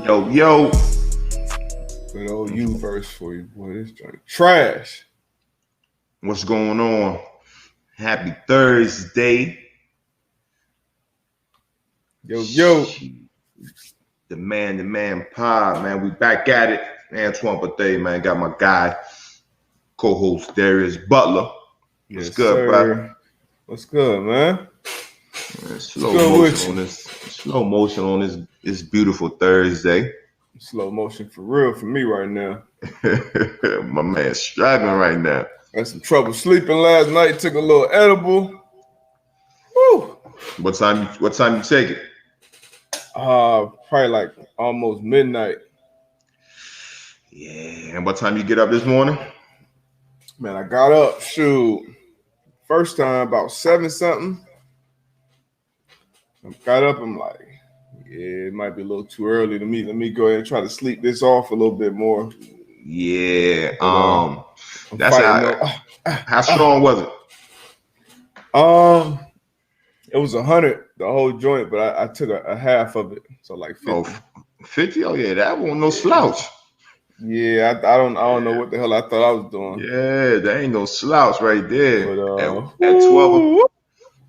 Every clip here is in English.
Yo, yo, Good old U verse for you, boy. This joint trash. what's going on? Happy Thursday. Yo. The man pod, man. We back at it. Antoine Bethea, man. Got my guy, co-host Darius Butler. What's Yes, good, bro? sir. What's good, man? Slow good with motion you? on this. Slow motion on this beautiful Thursday. Slow motion for real for me right now. My man's struggling right now. Had some trouble sleeping last night. Took a little edible. Woo. What time you take it? Probably like almost midnight. Yeah. And what time you get up this morning? Man, I got up. Shoot, first time about 7 something. I got up. I'm like, yeah, it might be a little too early to me. Let me go ahead and try to sleep this off a little bit more. Yeah. But, That's how strong was it? It was 100, the whole joint, but I took a half of it, so like 50. Oh, 50? Oh yeah, that wasn't no slouch. Yeah, I don't know what the hell I thought I was doing. Yeah, that ain't no slouch right there. But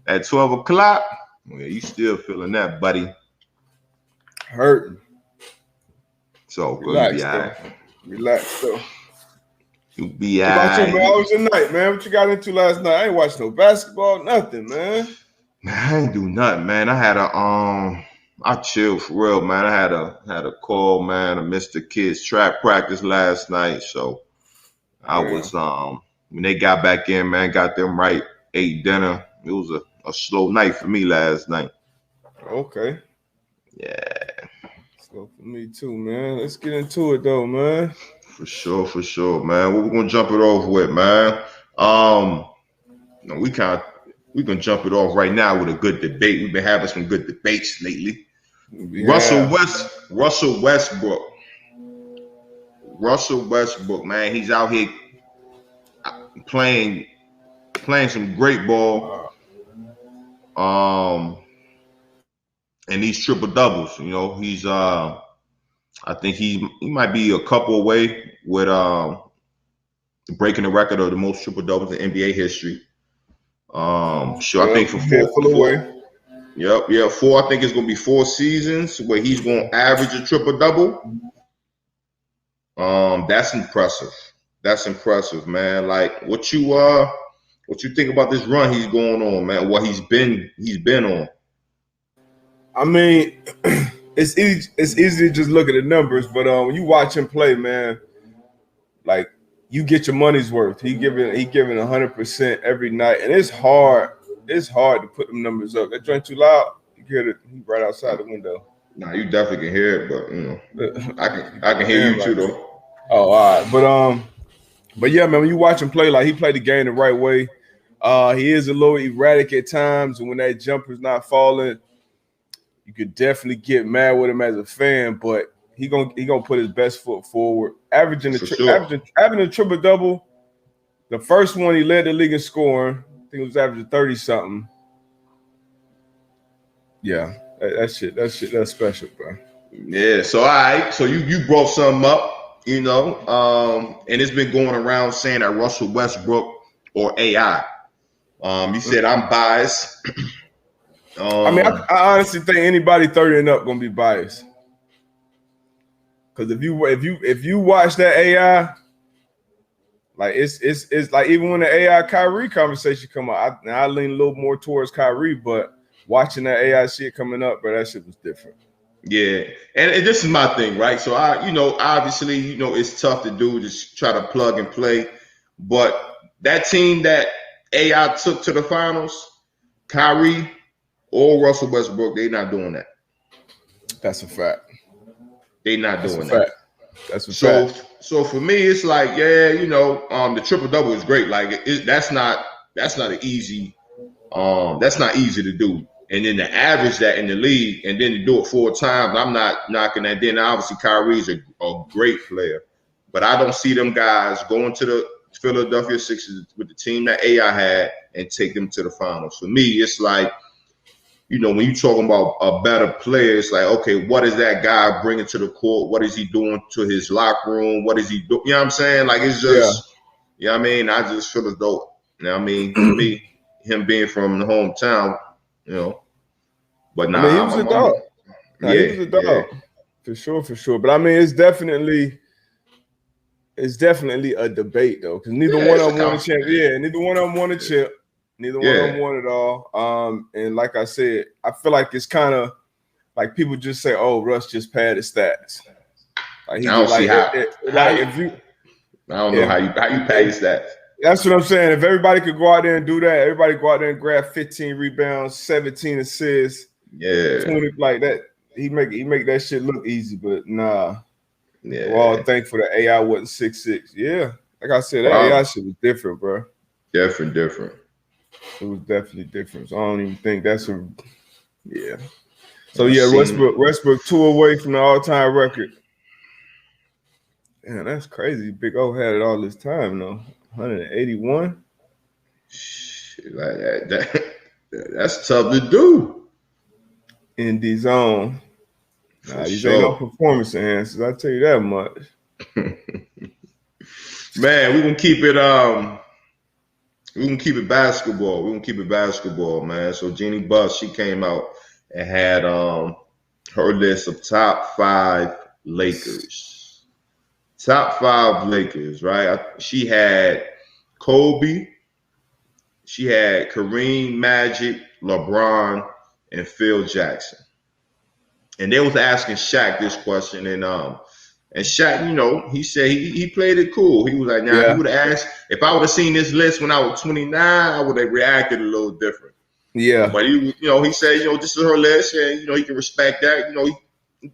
at 12 o'clock, yeah, you still feeling that, buddy. Hurting. So Relax, you be all right. Relax though. You be What all about you, man? right. How was your night, man? What you got into last night? I ain't watched no basketball, nothing, man. Man, I ain't do nothing, man. I had I chilled for real, man. I had a call, man. I missed the kids' track practice last night, so I was when they got back in, man, got them right, ate dinner. It was a slow night for me last night. Okay. Yeah. Slow for me too, man. Let's get into it though, man. For sure, man. What we gonna jump it off with, man? We can jump it off right now with a good debate. We've been having some good debates lately. Yeah. Russell Westbrook, man, he's out here playing some great ball. And these triple doubles, you know, he's I think he might be a couple away with breaking the record of the most triple doubles in NBA history. I think for four. Yep. 4. I think it's gonna be 4 seasons where he's gonna average a triple double. That's impressive. That's impressive, man. Like what you think about this run he's going on, man? What he's been on. I mean, it's easy to just look at the numbers, but when you watch him play, man, like you get your money's worth. He giving 100% every night, and it's hard. It's hard to put them numbers up. That joint too loud. You hear it right outside the window. Nah, you definitely can hear it, but you know, I can hear you too though. Oh, all right, but yeah, man, when you watch him play, like he played the game the right way. He is a little erratic at times, and when that jumper's not falling, you could definitely get mad with him as a fan. But he gonna put his best foot forward, averaging a triple double. The first one he led the league in scoring. I think it was averaging 30 something. Yeah, that's special, bro. Yeah. So all right. So you brought something up, you know, and it's been going around saying that Russell Westbrook or AI. You said I'm biased. I mean, I honestly think anybody 30 and up gonna be biased. Because if you watch that AI, like it's like even when the AI Kyrie conversation come out, I lean a little more towards Kyrie, but watching that AI shit coming up, bro, that shit was different. Yeah, and this is my thing, right? So obviously, it's tough to do, just try to plug and play, but that team that AI took to the finals, Kyrie or Russell Westbrook, they not doing that. That's a fact. They not doing that. That's a fact. So for me, it's like, the triple double is great. Like that's not an easy, that's not easy to do. And then to average that in the league, and then to do it 4 times, I'm not knocking that. Then obviously Kyrie's a great player, but I don't see them guys going to the Philadelphia Sixers with the team that AI had and take them to the finals. For me, it's like when you talking about a better player, it's like, okay, what is that guy bringing to the court? What is he doing to his locker room? What is he doing? You know what I'm saying? Like, it's just, you know what I mean? I just feel as though, you know what I mean? To me, him being from the hometown, but nah, he was a dog. He was a dog. Yeah. For sure. But I mean, it's definitely a debate though, because neither one of them won a chip. Yeah, neither one of them won a chip. Neither one of them won it all. And like I said, I feel like it's kind of like people just say, "Oh, Russ just padded stats." Like, I don't see how. I don't know how you pad your stats. That's what I'm saying. If everybody could go out there and do that, everybody go out there and grab 15 rebounds, 17 assists, 20 like that. He make that shit look easy, but nah. Yeah. We're all thankful that AI wasn't 6'6". Yeah. Like I said, that AI shit was different, bro. Different. It was definitely different. So I don't even think that's a So Westbrook 2 away from the all-time record. Man, that's crazy. Big O had it all this time, though. 181. Shit, like that's tough to do. In the zone. Nah, these ain't no performance enhancers, I'll tell you that much. Man, we're gonna keep it basketball. We're gonna keep it basketball, man. So Jeanie Buss, she came out and had her list of top 5 Lakers. Top 5 Lakers, right? She had Kobe, she had Kareem, Magic, LeBron, and Phil Jackson. And they was asking Shaq this question, and Shaq, he said he played it cool. He was like, he would have asked, if I would have seen this list when I was 29, I would have reacted a little different. Yeah. But he said, this is her list, and he can respect that. He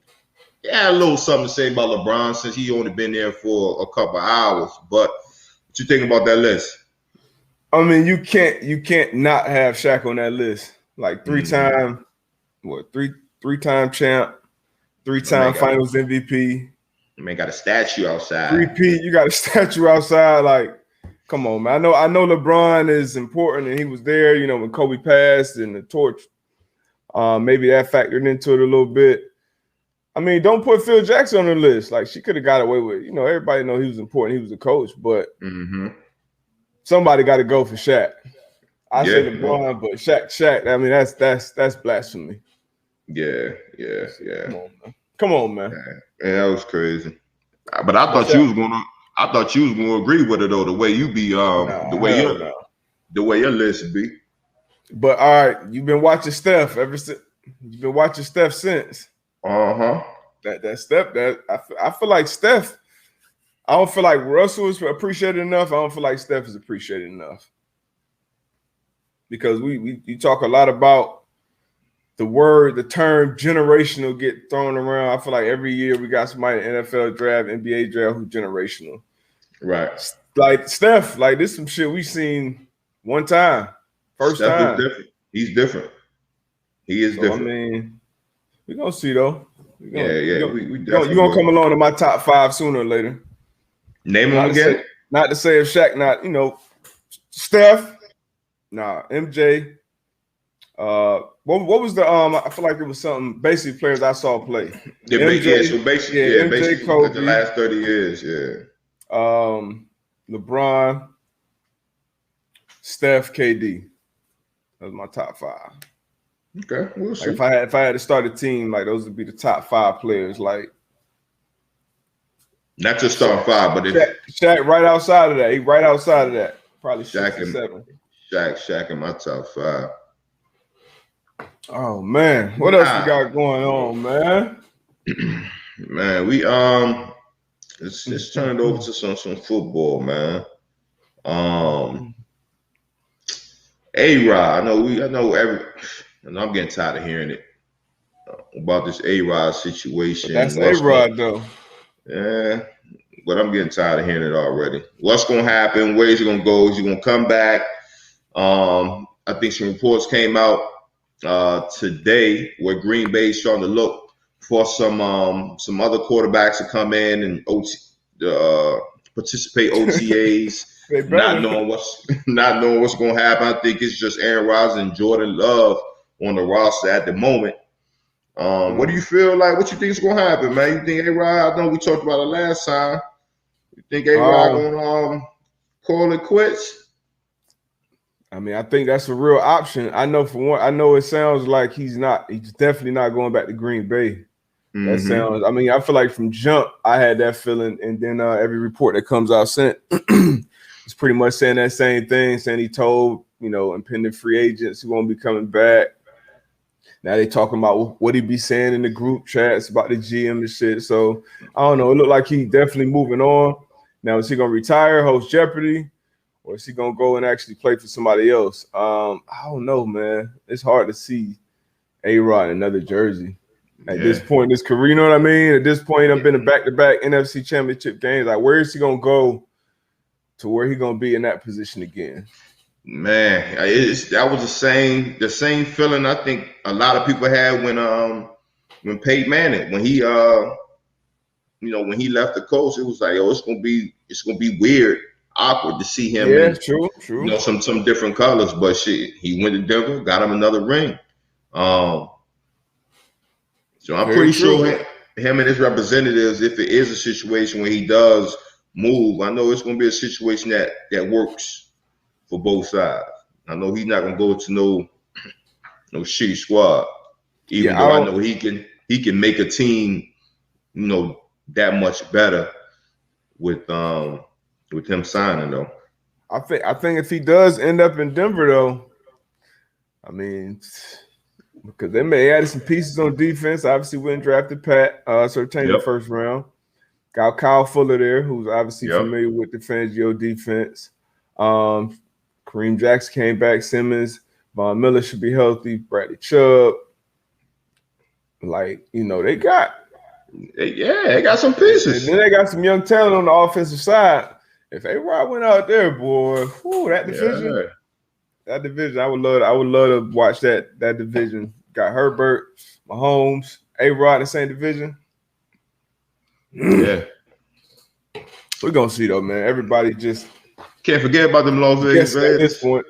had a little something to say about LeBron since he only been there for a couple of hours. But what you think about that list? I mean, you can't not have Shaq on that list. Like three-time champ, 3-time Finals MVP. Man got a statue outside. Repeat, you got a statue outside. Like, come on, man. I know LeBron is important, and he was there, when Kobe passed and the torch. Maybe that factored into it a little bit. I mean, don't put Phil Jackson on the list. Like, she could have got away with it. Everybody know he was important. He was a coach, but somebody got to go for Shaq. I say LeBron, but Shaq. I mean, that's blasphemy. Yeah. Come on, man. Yeah, that was crazy. But I thought you was gonna agree with it though. The way you be, the way your list be. But all right, you've been watching Steph ever since. You've been watching Steph since. That Steph. That I feel like Steph. I don't feel like Russell is appreciated enough. I don't feel like Steph is appreciated enough. Because we talk a lot about the term generational get thrown around. I feel like every year we got somebody in the NFL draft, NBA draft who's generational. Right. Like Steph, like this some shit we seen one time. First Steph time. Is different. He's different. He is different. I mean, we're gonna see though. We you're gonna come along to my top 5 sooner or later. Name them again. Not to say if Shaq not, Steph. Nah, MJ. What was the I feel like it was something basic players I saw play. MJ, Kobe, the last 30 years, LeBron, Steph, KD. That was my top 5. Okay, we'll see. If I had to start a team, like those would be the top 5 players. Like not just starting 5, but Shaq right outside of that. He right outside of that. Probably Shaq and 7. Shaq in my top 5. Oh man, what else we got going on, man? Man, we let's turn it over to some football, man. A-Rod, and I'm getting tired of hearing it about this A-Rod situation. That's A-Rod though. Yeah, but I'm getting tired of hearing it already. What's gonna happen? Where's he gonna go? Is he gonna come back? I think some reports came out today where Green Bay is starting to look for some other quarterbacks to come in and participate OTAs, not knowing what's going to happen. I think it's just Aaron Rodgers and Jordan Love on the roster at the moment. What do you feel like? What you think is gonna happen, man? You think A-Rod? I know we talked about it last time. You think A-Rod gonna call it quits? I mean, I think that's a real option. I know for one, I know it sounds like he's definitely not going back to Green Bay. That sounds, I mean, I feel like from jump, I had that feeling. And then every report that comes out sent is pretty much saying that same thing, saying he told, impending free agents he won't be coming back. Now they talking about what he be saying in the group chats about the GM and shit. So I don't know. It looked like he definitely moving on. Now, is he going to retire, host Jeopardy? Or is he going to go and actually play for somebody else? I don't know, man. It's hard to see A-Rod in another jersey at this point in his career. You know what I mean? At this point, I've been in back-to-back NFC Championship games. Like, where is he going to go to where he going to be in that position again? Man, that was the same feeling I think a lot of people had when Peyton Manning, when he when he left the Colts, it was like, it's gonna be weird, awkward to see him. Yeah, true. Some different colors, but shit, he went to Denver, got him another ring. So I'm pretty sure him and his representatives, if it is a situation where he does move, I know it's gonna be a situation that works for both sides. I know he's not gonna go to no shitty squad, even though I know he can make a team, that much better with him signing though. I think if he does end up in Denver though, I mean, because they may add some pieces on defense. Obviously, went and drafted Pat Surtain in the first round. Got Kyle Fuller there, who's obviously familiar with the Fangio defense. Kareem Jackson came back. Simmons, Von Miller should be healthy. Bradley Chubb, they got some pieces. And then they got some young talent on the offensive side. If A-Rod went out there, boy, that division, I would love to watch that division. Got Herbert, Mahomes, A-Rod in the same division. Yeah. We're gonna see though, man. Everybody just can't forget about them Las Vegas Raiders at this point.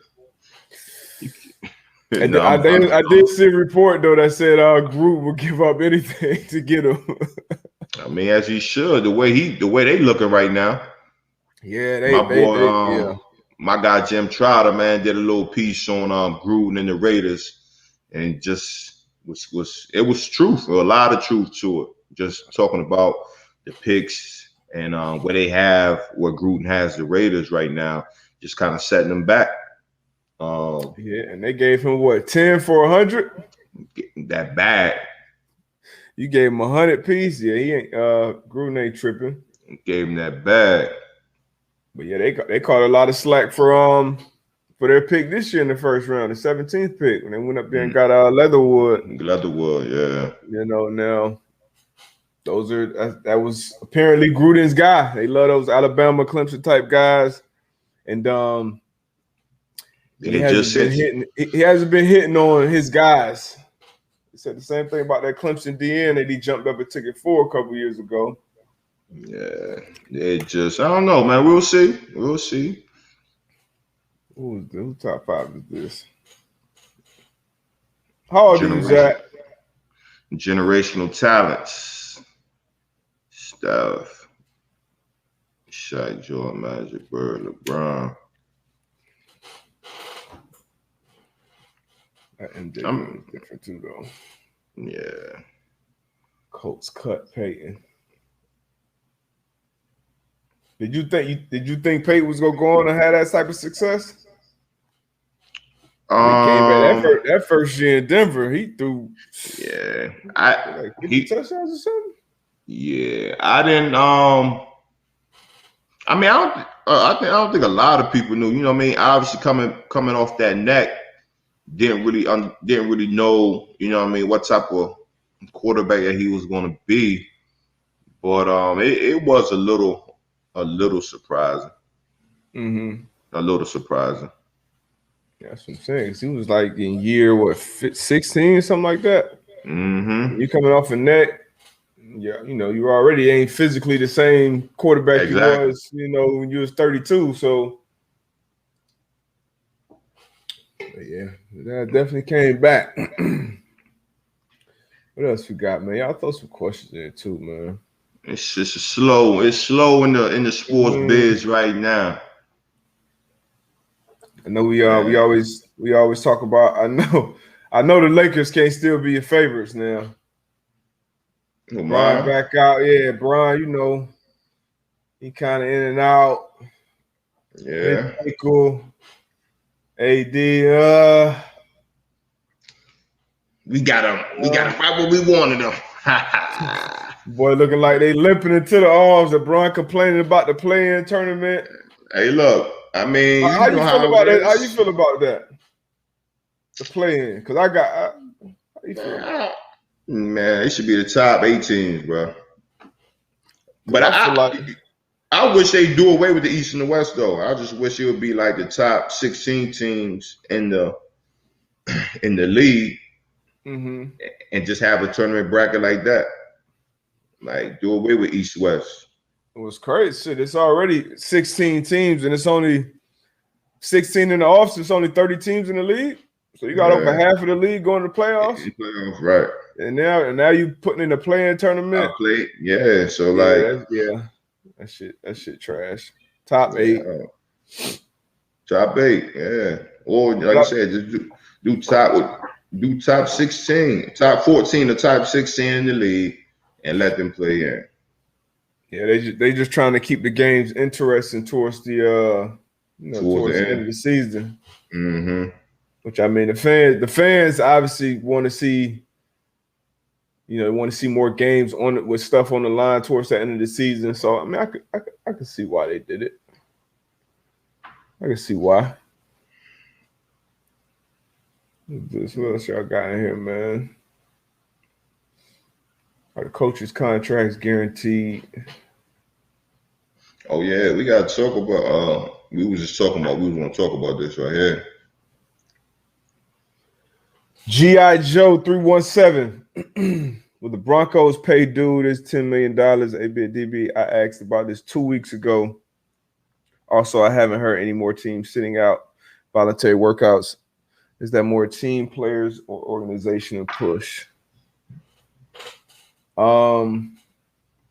And I did see a report though that said Groot would give up anything to get him. I mean, as he should. The way they looking right now. Yeah, my guy Jim Trotter, man, did a little piece on Gruden and the Raiders, and just was truth, a lot of truth to it. Just talking about the picks and where Gruden has the Raiders right now, just kind of setting them back. And they gave him what, 10 for 100? That bag. You gave him 100 piece. Yeah, he ain't Gruden ain't tripping. Gave him that bag. But yeah, they caught a lot of slack for their pick this year in the first round, the 17th pick, when they went up there and got Leatherwood. Leatherwood, yeah. Now that was apparently Gruden's guy. They love those Alabama, Clemson type guys, and he hasn't been hitting on his guys. He said the same thing about that Clemson DN that he jumped up a ticket for a couple years ago. Yeah, I don't know, man. We'll see. Who top 5 is this? How old are you, Zach? Generational talents stuff. Shaq, Jordan, Magic, Bird, LeBron. That MJ is different too, though. Yeah. Colts cut Peyton. Did you think Peyton was gonna go on and have that type of success? That first year in Denver, he threw. Yeah, 50 touchdowns or something. Yeah, I didn't. I mean, I don't think a lot of people knew. You know what I mean? Obviously, coming off that neck, didn't really know. You know what I mean? What type of quarterback that he was going to be, but it was a little surprising. Mm-hmm. A little surprising. That's what I'm saying. He was like in year 16, something like that. Mm-hmm. You coming off a neck. Yeah, you already ain't physically the same quarterback you was, when you was 32. So Yeah, that definitely came back. What else we got, man? Y'all throw some questions in too, man. It's just slow. It's slow in the sports biz right now. I know we always talk about. I know the Lakers can't still be your favorites now. Brian back out, yeah. Brian, you know, he kind of in and out. Yeah. Cool. AD, we got him right where we wanted him. Boy, looking like they limping into the arms of Brian complaining about the play-in tournament. Hey, look, I mean, how you feel about that? How you feel about that? The play-in, because I got. How you feel? Man, it should be the top 8 teams, bro. But I wish they do away with the East and the West, though. I just wish it would be like the top 16 teams in the league, and just have a tournament bracket like that. Like, do away with East West. It was crazy. Shit, it's already 16 teams, and it's only 16 in the offs. It's only 30 teams in the league. So you got over half of the league going to the playoffs. Playoffs, right? And now you putting in a play-in tournament. So that shit trash. Top 8. Top 8, yeah. Or like I said, just do top 16, top 14 to top 16 in the league, and let them play in. Yeah, they just trying to keep the games interesting towards the towards the end of the season. Mm-hmm. Which, I mean, the fans obviously want to see, more games with stuff on the line towards the end of the season. So I mean, I could see why they did it. I can see why. What else y'all got in here, man? Are the coaches' contracts guaranteed? Oh yeah, we gotta talk about. We was gonna talk about this right here. G.I. Joe 317. Will the Broncos pay dude this $10 million? ABDB, I asked about this 2 weeks ago. Also, I haven't heard any more teams sitting out voluntary workouts. Is that more team players or organizational push? I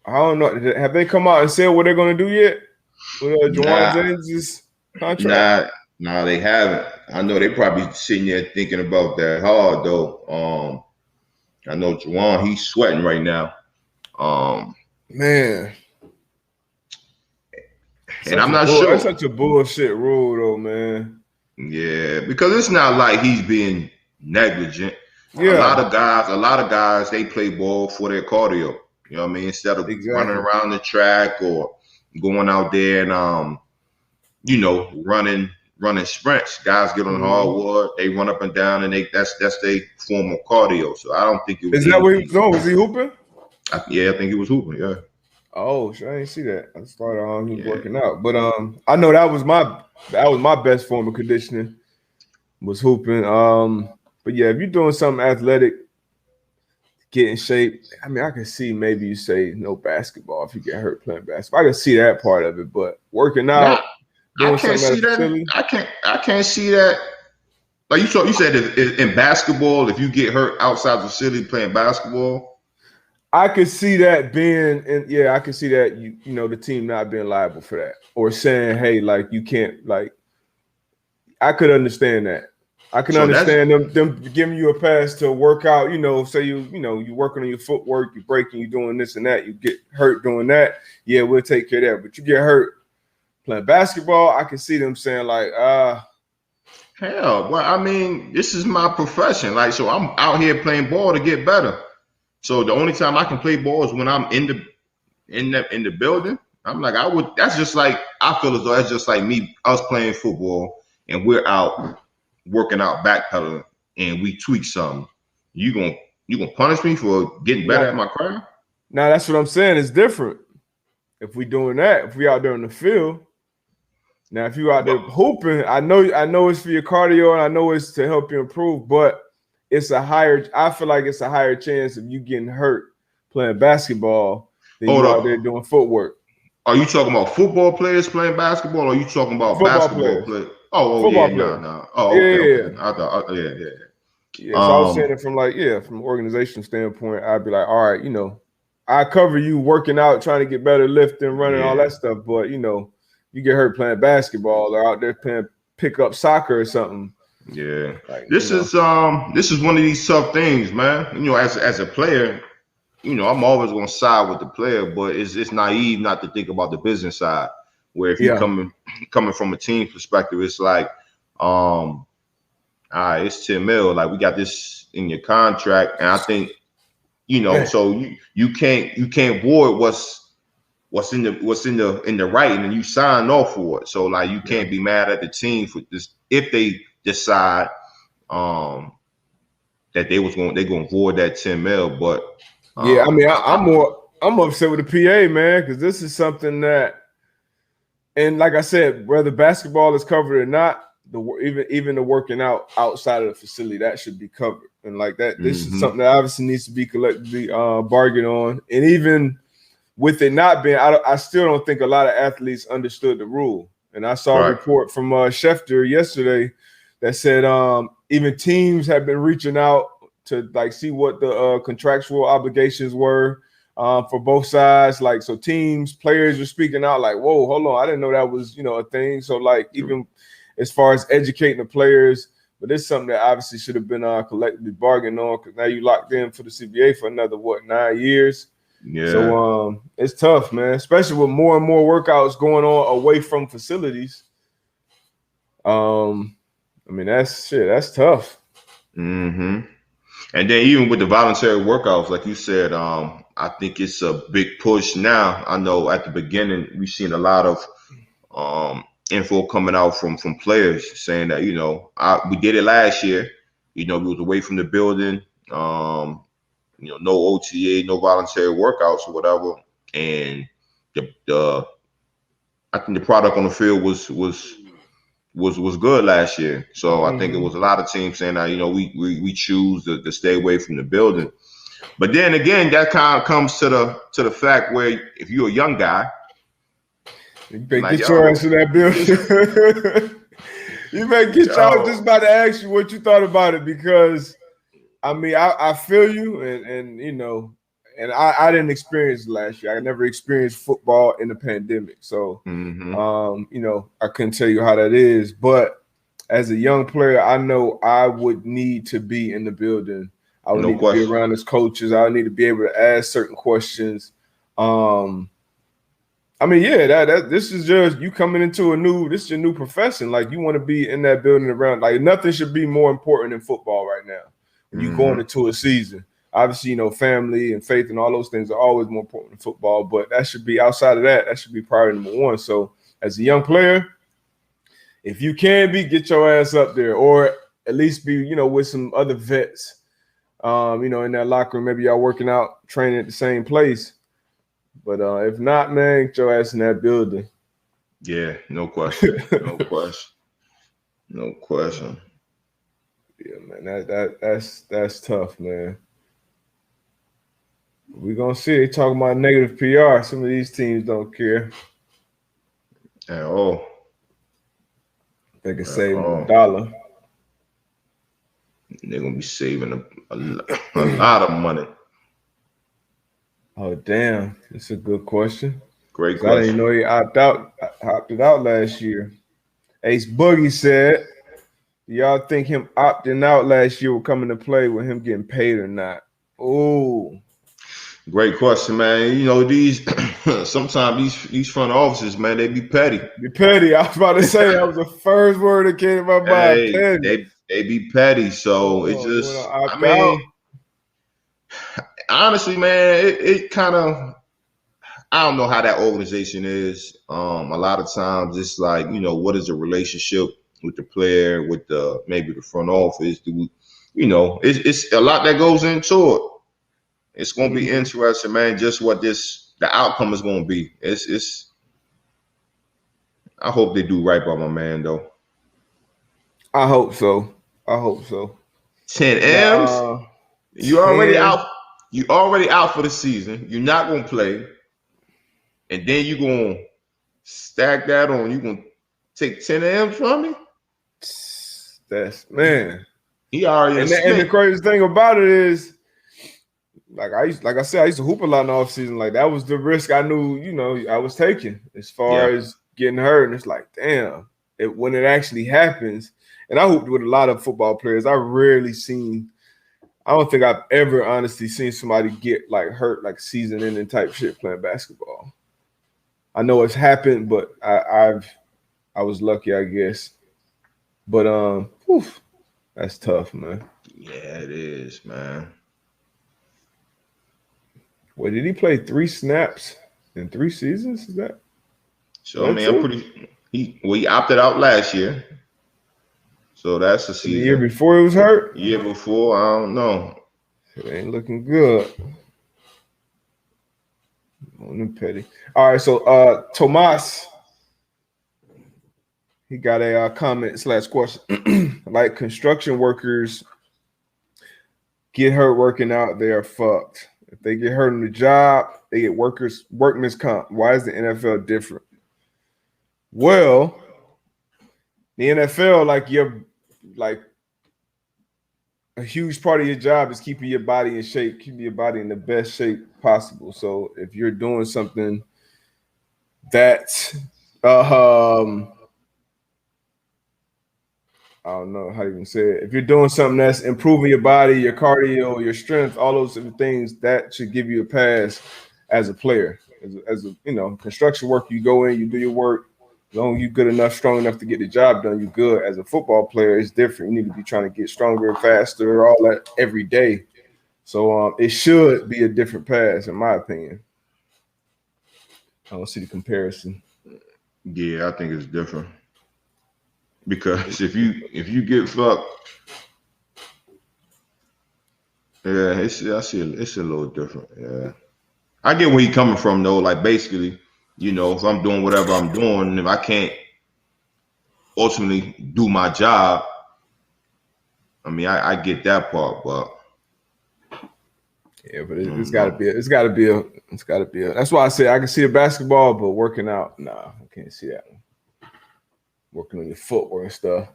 don't know. Have they come out and said what they're going to do yet? With Ja'Wuan James's contract? Nah, they haven't. I know they probably sitting there thinking about that hard though. I know Ja'Wuan, he's sweating right now. Man. And I'm not sure. That's such a bullshit rule though, man. Yeah, because it's not like he's being negligent. Yeah. A lot of guys, they play ball for their cardio. You know what I mean? Instead of running around the track or going out there and running sprints. Guys get on hardwood, they run up and down, and that's their form of cardio. So I don't think it was. Is that what he was doing? Was he hooping? I think he was hooping. Yeah. Oh, I didn't see that. I started he was working out, but I know that was my best form of conditioning was hooping. But yeah, if you're doing something athletic, get in shape. I mean, I can see maybe you say no basketball if you get hurt playing basketball. I can see that part of it, but working out. I can't see that. I can't see that. Like you said in basketball, if you get hurt outside the facility playing basketball, I could see that being, and I could see that the team not being liable for that or saying, hey, like you can't, like I could understand that. I can understand them giving you a pass to work out. Say you working on your footwork, you're breaking, you're doing this and that, you get hurt doing that. Yeah, we'll take care of that. But you get hurt playing basketball, I can see them saying like, hell, well, I mean, this is my profession. Like, so I'm out here playing ball to get better. So the only time I can play ball is when I'm in the building. I'm like, that's just like, I feel as though that's just like us playing football and we're out working out backpedaling and we tweak something. You gonna punish me for getting better at my craft? Now that's what I'm saying. It's different. If we doing that, if we out there in the field. Now, if you out there hooping, I know it's for your cardio and I know it's to help you improve, but I feel like it's a higher chance of you getting hurt playing basketball than you out there doing footwork. Are you talking about football players playing basketball or are you talking about basketball players? Football yeah, player. no. Oh, Yeah. okay. I thought, yeah. Yeah, so I was saying it from from an organization standpoint, I'd be like, all right, I cover you working out, trying to get better, lifting, running, all that stuff. But you get hurt playing basketball or out there playing pick up soccer or something. Yeah. Like, This is one of these tough things, man. As a player, I'm always gonna side with the player, but it's naive not to think about the business side. Where if you're coming from a team perspective, it's like, all right, it's 10 mil. Like, we got this in your contract, and I think, so you can't void what's in the writing, and you signed off for it. So like, you can't be mad at the team for this if they decide that they're gonna void that 10 mil. But I'm upset with the PA, man, because this is something that, and like I said, whether basketball is covered or not, even the working out outside of the facility, that should be covered. And like that, this is something that obviously needs to be collectively bargained on. And even with it not being, I still don't think a lot of athletes understood the rule. And I saw a report from Schefter yesterday that said even teams have been reaching out to like see what the contractual obligations were for both sides. Like, so teams, players are speaking out like, whoa, hold on, I didn't know that was, a thing. So like, even as far as educating the players, but it's something that obviously should have been collectively bargained on, because now you locked in for the CBA for another 9 years. Yeah. So it's tough, man, especially with more and more workouts going on away from facilities. I mean, that's tough. Mm-hmm. And then even with the voluntary workouts, like you said, I think it's a big push now. I know at the beginning we've seen a lot of info coming out from players saying that, we did it last year. We was away from the building. No OTA, no voluntary workouts or whatever. And I think the product on the field was good last year. So I think it was a lot of teams saying that, we choose to stay away from the building. But then again, that kind of comes to the fact where if you're a young guy, you better get your ass in that building. You better get your. I was just about to ask you what you thought about it, because I mean, I feel you, and and I didn't experience it last year. I never experienced football in the pandemic, so I couldn't tell you how that is. But as a young player, I know I would need to be in the building. I would need to be around his coaches. I would need to be able to ask certain questions. I mean, this is just you coming into this is your new profession. Like, you want to be in that building around. Like, nothing should be more important than football right now. When you going into a season, obviously, family and faith and all those things are always more important than football. But that should be outside of that. That should be priority number one. So, as a young player, if you can get your ass up there, or at least be, with some other vets, in that locker room. Maybe y'all working out, training at the same place. But if not, man, get your ass in that building. Yeah, no question. No question. No question. Yeah, man, that's tough, man. We're gonna see. They talking about negative PR. Some of these teams don't care at all. They can save $1. They're gonna be saving a lot of money. Oh, damn. That's a good question. Great question. I didn't know he opted out last year. Ace Boogie said, do y'all think him opting out last year will come into play with him getting paid or not? Oh. Great question, man. These sometimes these front offices, man, they be petty. Be petty. I was about to say that was the first word that came to my mind. Petty. They be petty. So it's just, I mean, honestly, man, it kind of, I don't know how that organization is. A lot of times it's like, what is the relationship with the player, with maybe the front office? It's a lot that goes into it. It's going to be interesting, man, just what the outcome is going to be. I hope they do right by my man, though. I hope so. 10 M's? You already out. You already out for the season. You're not going to play. And then you're going to stack that on. You're going to take 10 M's from me? that's man. He already And spent. the crazy thing about it is, like I used to hoop a lot in the offseason. Like that was the risk I knew, I was taking as far as getting hurt. And it's like, damn, when it actually happens. And I hooped with a lot of football players. I don't think I've ever honestly seen somebody get like hurt, like season-ending type shit playing basketball. I know it's happened, but I was lucky, I guess. But that's tough, man. Yeah, it is, man. Well, did he play 3 snaps in 3 seasons? Is that? So I mean, he opted out last year. So that's a season. The year before he was hurt? Year before, I don't know. It ain't looking good. On them petty. All right, so Tomas, he got a comment / question. Like construction workers get hurt working out, they are fucked. If they get hurt on the job, they get workman's comp. Why is the NFL different? Well, the NFL, like a huge part of your job is keeping your body in shape, keeping your body in the best shape possible. So if you're doing something that I don't know how you can say it. If you're doing something that's improving your body, your cardio, your strength, all those things, that should give you a pass as a player. As a construction work, you go in, you do your work. As long as you're good enough, strong enough to get the job done, you're good. As a football player, it's different. You need to be trying to get stronger, faster, all that every day. So it should be a different pass, in my opinion. I don't see the comparison. Yeah, I think it's different. Because if you get fucked, yeah, it's a little different. Yeah, I get where you're coming from though. Like basically, if I'm doing whatever I'm doing, and if I can't ultimately do my job, I mean, I get that part, but yeah, but it's got to be a. That's why I say I can see a basketball, but working out, nah, I can't see that one. Working on your footwork and stuff.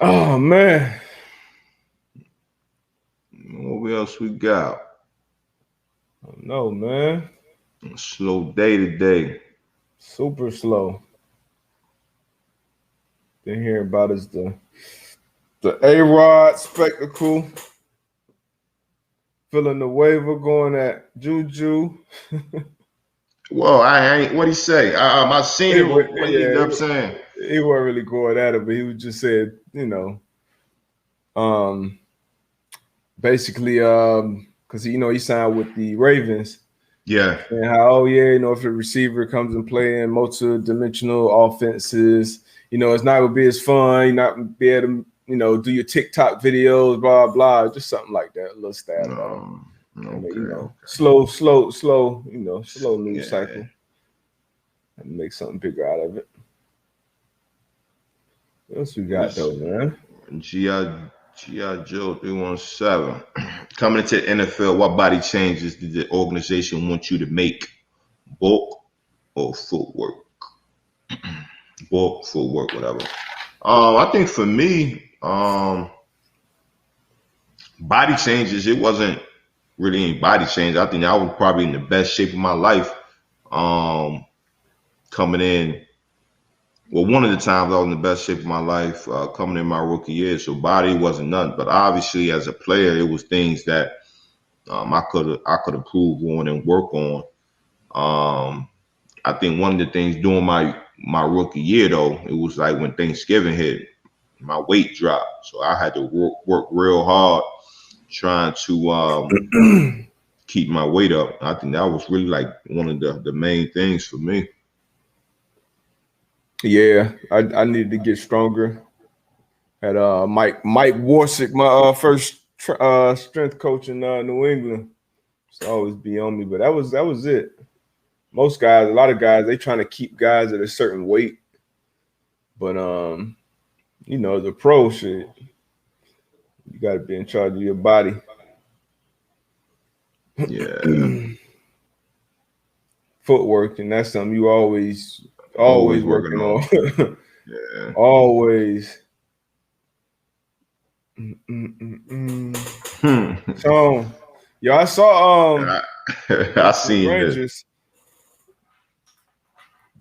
Oh man. What else we got? I don't know, man. Slow day today. Super slow. Been hearing about is the A-Rod spectacle. Feeling the waiver going at Juju. Well, I ain't. What he say? I seen it. What he ended up saying? He wasn't really going at it, but he was just said, basically, because he signed with the Ravens. Yeah. And how, if a receiver comes and play in multi-dimensional offenses, it's not gonna be as fun. You're not gonna be able to, do your TikTok videos, blah blah, just something like that. A little stab at him. Okay. Slow news cycle, and make something bigger out of it. What else we got though, man? G.I. Joe 317. Coming into the NFL, what body changes did the organization want you to make? Bulk or footwork? Bulk, footwork, whatever. I think for me, body changes, it wasn't really any body change. I think I was probably in the best shape of my life coming in. Well, one of the times I was in the best shape of my life coming in my rookie year. So body wasn't nothing. But obviously as a player, it was things that I could improve on and work on. I think one of the things during my rookie year, though, it was like when Thanksgiving hit, my weight dropped. So I had to work real hard trying to keep my weight up. I think that was really like one of the main things for me. Yeah, I needed to get stronger. Had Mike Warsick, my first strength coach in New England, used to always be on me. But that was it. Most guys, a lot of guys, they trying to keep guys at a certain weight. But the pro shit, you got to be in charge of your body. Yeah. Footwork, and that's something you always working on. Yeah. Always. So, yo, I saw I seen this. Rangers.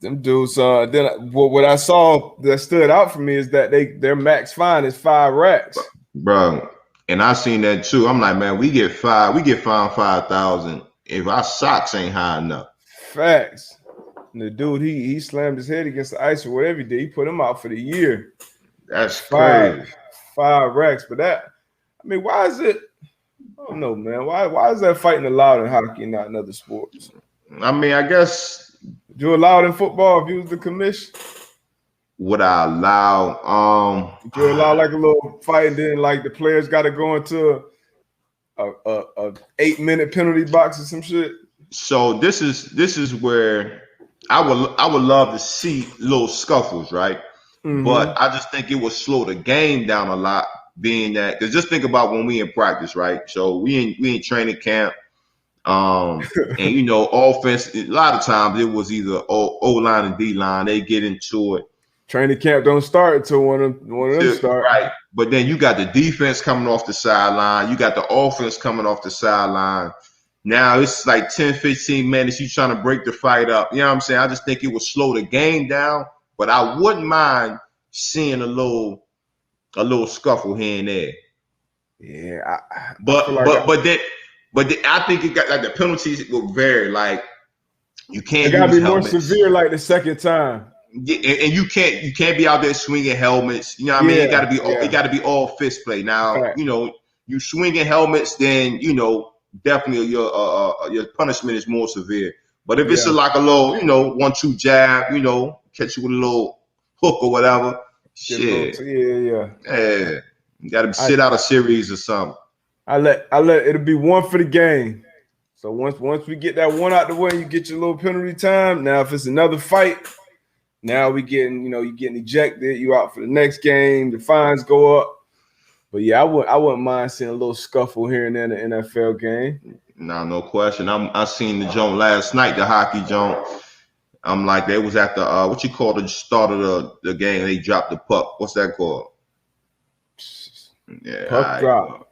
Them dudes. Then what I saw that stood out for me is that their max fine is 5 racks, bro. And I seen that too. I'm like, man, we get fined 5,000 if our socks ain't high enough. Facts. And the dude, he slammed his head against the ice or whatever he did. He put him out for the year. That's crazy. 5 racks, but that, I mean, why is it? I don't know, man. Why is that fighting allowed in hockey and not in other sports? I mean, I guess. Would you allow it in football if you was the commission? Would I allow? Would you allow like a little fight and then like the players got to go into a 8-minute penalty box or some shit? So this is where I would love to see little scuffles, right? Mm-hmm. But I just think it would slow the game down a lot, being that, because just think about when we in practice, right? So we in training camp, and you know, offense. A lot of times it was either O line and D line. They get into it. Training camp don't start until one of them start. Right. But then you got the defense coming off the sideline. You got the offense coming off the sideline. Now it's like 10, 15 minutes. You trying to break the fight up. You know what I'm saying? I just think it would slow the game down. But I wouldn't mind seeing a little scuffle here and there. Yeah. But I think it got like the penalties will vary. Like you can't. It gotta be helmets. More severe, like the second time. Yeah, and you can't be out there swinging helmets. You know what I mean? It gotta be all fist play. Now, right. You know, you swinging helmets, then you know definitely your punishment is more severe. But if it's like a little, you know, 1-2 jab, you know, catch you with a little hook or whatever, shit. Yeah. You gotta sit out a series or something. I let it'll be one for the game. So once we get that one out the way, you get your little penalty time. Now, if it's another fight, now we getting, you know, you getting ejected, you out for the next game, the fines go up. But yeah, I wouldn't mind seeing a little scuffle here and there in the NFL game. Nah, no question. I seen the joint last night, the hockey joint. I'm like, they was at the what you call the start of the game. They dropped the puck. What's that called? Yeah, puck drop.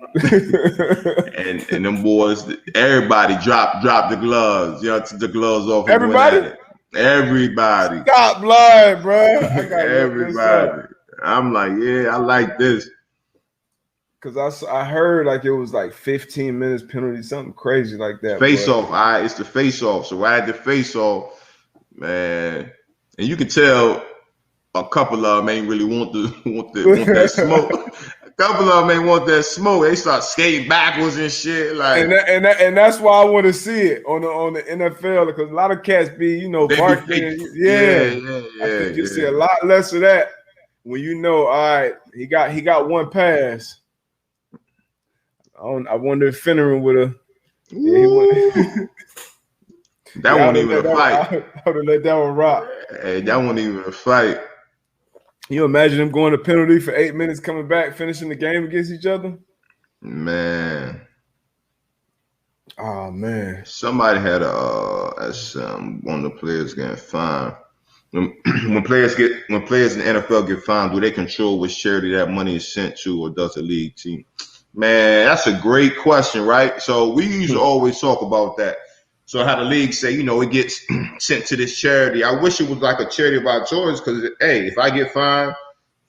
and them boys, everybody dropped the gloves. You know, took the gloves off. Everybody. Stop lying, bro. Everybody. I'm like, yeah, I like this. Because I heard like it was like 15 minutes penalty, something crazy like that. Face off. It's the face off. So I had the face off, man. And you can tell a couple of them ain't really want that smoke. A couple of them ain't want that smoke. They start skating backwards and shit. Like, and that's why I want to see it on the NFL, because a lot of cats be, you know, barking. Yeah. I think you see a lot less of that when you know, all right, he got one pass. I wonder if Finneran would have. That wasn't even a fight. I would have let that one rock. Hey, that wasn't even a fight. You imagine them going to penalty for 8 minutes, coming back, finishing the game against each other? Man. Oh man. Somebody had one of the players getting fined. When players in the NFL get fined, do they control which charity that money is sent to, or does the league team? Man, that's a great question, right? So we usually always talk about that. So how the league say, you know, it gets sent to this charity. I wish it was like a charity of our choice, because hey, if I get fined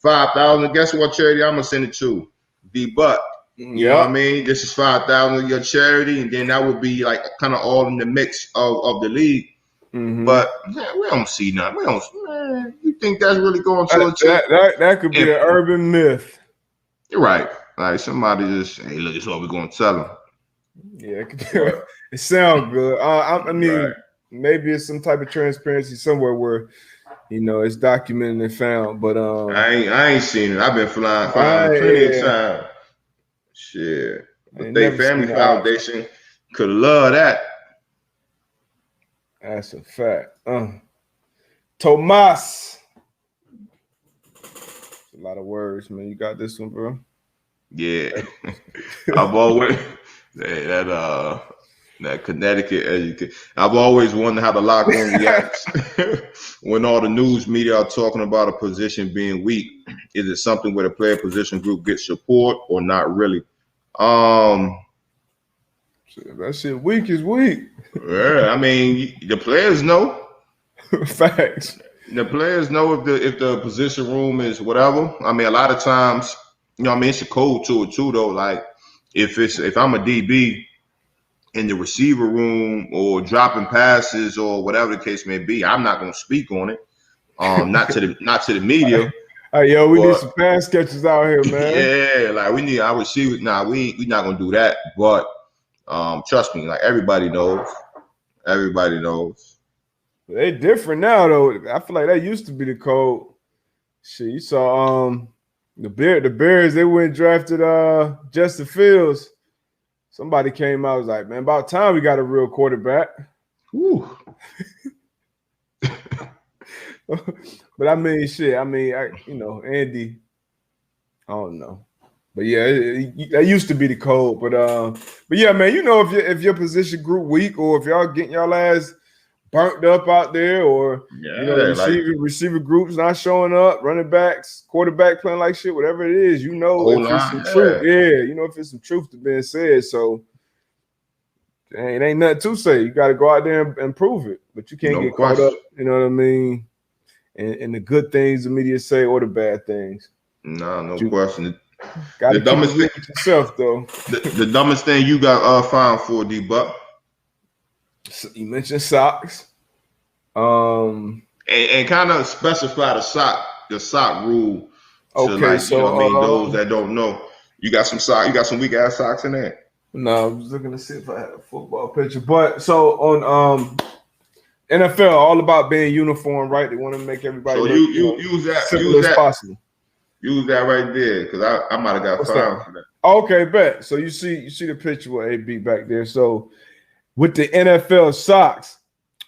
5,000, guess what charity I'm gonna send it to? D-Buck. You know what I mean? This is 5,000 of your charity, and then that would be like kind of all in the mix of the league. Mm-hmm. But man, we don't see nothing. Man, you think that's really going to that could be an urban myth. You're right. Like somebody just, hey, look, this is what we're going to tell them. Yeah, it sounds good. I mean, maybe it's some type of transparency somewhere where, you know, it's documented and found. But I ain't seen it. I've been flying plenty of time. Shit, but they Family Foundation could love that. That's a fact. Tomas. A lot of words, man. You got this one, bro? Yeah. I've always that That Connecticut education. I've always wondered how the locker room reacts when all the news media are talking about a position being weak. Is it something where the player position group gets support or not really? That shit weak is weak. Yeah, I mean the players know. Facts. The players know if the position room is whatever. I mean, a lot of times, I mean, it's a code to it too, though. Like if I'm a DB in the receiver room or dropping passes or whatever the case may be, I'm not going to speak on it. Not to the media. Hey, yo, we need some pass catchers out here, man. Yeah, like we need our receivers. Nah, we not gonna do that. But trust me, like everybody knows. Everybody knows. They different now, though. I feel like that used to be the code. Shit, you saw the Bears. They went and drafted Justin Fields. Somebody came out, was like, man, about time we got a real quarterback. Whew. But I mean, shit. I mean, Andy. I don't know, but yeah, that used to be the code. But yeah, man, if your position group weak or if y'all getting y'all ass burnt up out there, or receiver groups not showing up, running backs, quarterback playing like shit, whatever it is, if it's some truth. Yeah, if it's some truth to being said. So it ain't nothing to say. You got to go out there and prove it, but you can't get caught up. You know what I mean? And the good things the media say or the bad things. No question. The dumbest thing yourself, though. The dumbest thing you got fined for, D-Buck. You mentioned socks. And kind of specify the sock rule. Okay, those that don't know, you got some weak ass socks in there. No, I was looking to see if I had a football picture. But so on NFL, all about being uniform, right? They want to make everybody use that simple as possible. Use that right there, because I might have got fined for that. Okay, bet. So you see the picture with AB back there. So with the NFL socks,